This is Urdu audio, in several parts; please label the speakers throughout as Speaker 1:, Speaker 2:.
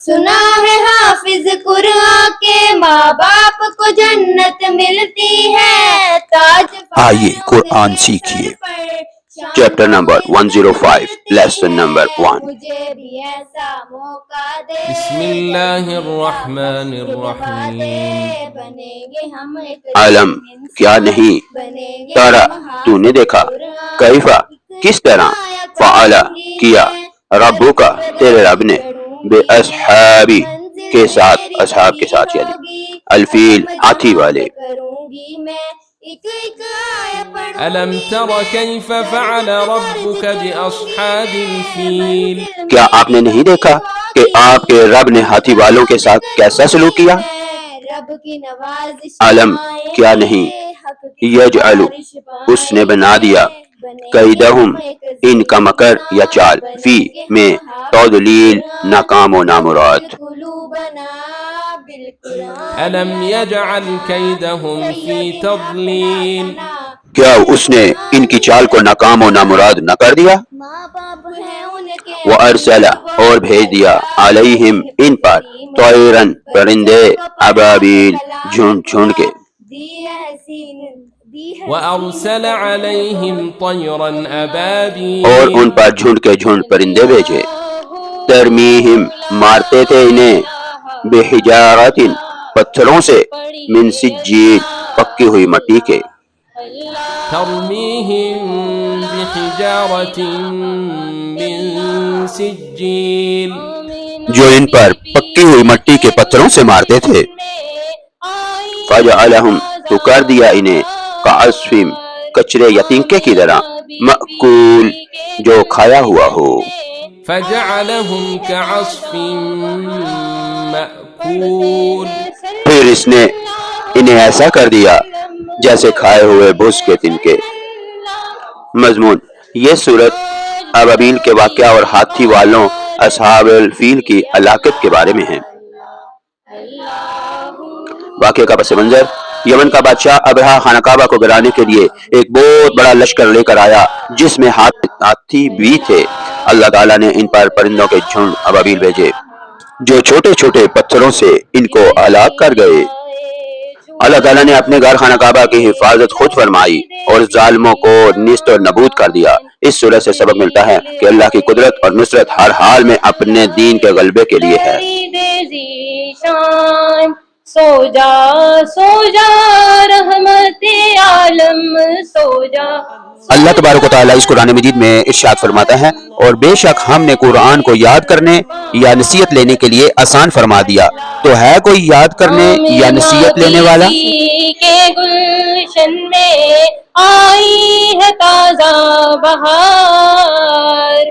Speaker 1: سنا ہے حافظ قرآن کے ماں باپ کو جنت ملتی ہے، تاج
Speaker 2: آئیے قرآن سیکھیے۔ Chapter number 105 lesson number 1۔
Speaker 1: مجھے بھی ایسا موقع دے،
Speaker 3: بسم اللہ الرحمن الرحیم۔
Speaker 1: بنیں گے ہم
Speaker 2: علم کیا نہیں، تارا تو نے دیکھا، کیفا کس طرح، فعلا کیا، ربو کا تیرے رب نے، بے اصحابی کے ساتھ، اصحاب کے ساتھ یعنی الفیل ہاتھی والے۔
Speaker 3: ألم تر كيف فعل ربك بأصحاب الفيل؟
Speaker 2: کیا آپ نے نہیں دیکھا کہ آپ کے رب نے ہاتھی والوں کے ساتھ کیسا سلوک کیا؟ علم کیا نہیں، یجعل اس نے بنا دیا، کیدہم ان کا مکر یا چال، فی میں تضلیل ناکام و نامراد۔
Speaker 3: ألم يجعل كيدهم في تضليل؟
Speaker 2: کیا اس نے ان کی چال کو ناکام و نامراد نہ کر دیا؟ وَأَرْسَلَ اور بھیج دیا، علیہم ان پر، طیرن پرندے، ابابیل جھنڈ جھنڈ کے۔
Speaker 3: وأرسل عليهم طيرا أبابيل
Speaker 2: اور ان پر جھنڈ کے جھنڈ پرندے بھیجے، ترمیہم مارتے تھے انہیں، بحجارت پتھروں سے، من سجیل پکی ہوئی مٹی کے،
Speaker 3: ترميهم بحجارة من سجيل
Speaker 2: جو ان پر پکی ہوئی مٹی کے پتھروں سے مارتے تھے، فجعلہم تو کر دیا انہیں، کعصف کچرے یا تنکے کی طرح، مأکول جو کھایا ہوا ہو،
Speaker 3: فجعلهم كعصف مأكول
Speaker 2: پھر اس نے انہیں ایسا کر دیا جیسے کھائے ہوئے بھس کے تنکے۔ مضمون: یہ صورت ابابیل کے واقعہ اور ہاتھی والوں اصحاب الفیل کی ہلاکت کے بارے میں ہے۔ واقعہ کا پس منظر: یمن کا بادشاہ ابرہہ خانہ کعبہ کو گرانے کے لیے ایک بہت بڑا لشکر لے کر آیا جس میں ہاتھی بھی تھے۔ اللہ تعالیٰ نے ان پر پرندوں کے جھنڈ ابابیل بھیجے جو چھوٹے چھوٹے پتھروں سے ان کو ہلاک کر گئے۔ اللہ تعالیٰ نے اپنے گھر خانہ کعبہ کی حفاظت خود فرمائی اور ظالموں کو نیست و نابود کر دیا۔ اس صورت سے سبق ملتا ہے کہ اللہ کی قدرت اور نصرت ہر حال میں اپنے دین کے غلبے کے لیے ہے۔
Speaker 1: سو جا سو جا رحمت عالم سو جا۔
Speaker 2: اللہ تبارک و تعالیٰ اس قرآن مجید میں ارشاد فرماتا ہے، اور بے شک ہم نے قرآن کو یاد کرنے یا نصیحت لینے کے لیے آسان فرما دیا، تو ہے کوئی یاد کرنے یا نصیحت لینے والا؟
Speaker 1: کے گلشن میں آئی ہے تازہ بہار،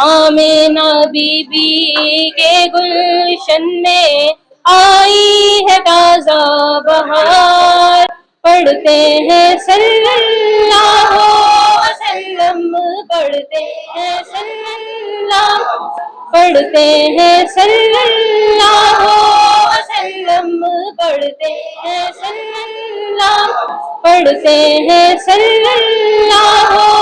Speaker 1: آمینہ بی بی کے گلشن میں آئی ہے تازہ بہار، پڑھتے ہیں صلی اللہ وسلم، پڑھتے ہیں صلی اللہ، پڑھتے ہیں صلی اللہ وسلم، پڑھتے ہیں صلی اللہ، پڑھتے ہیں صلی اللہ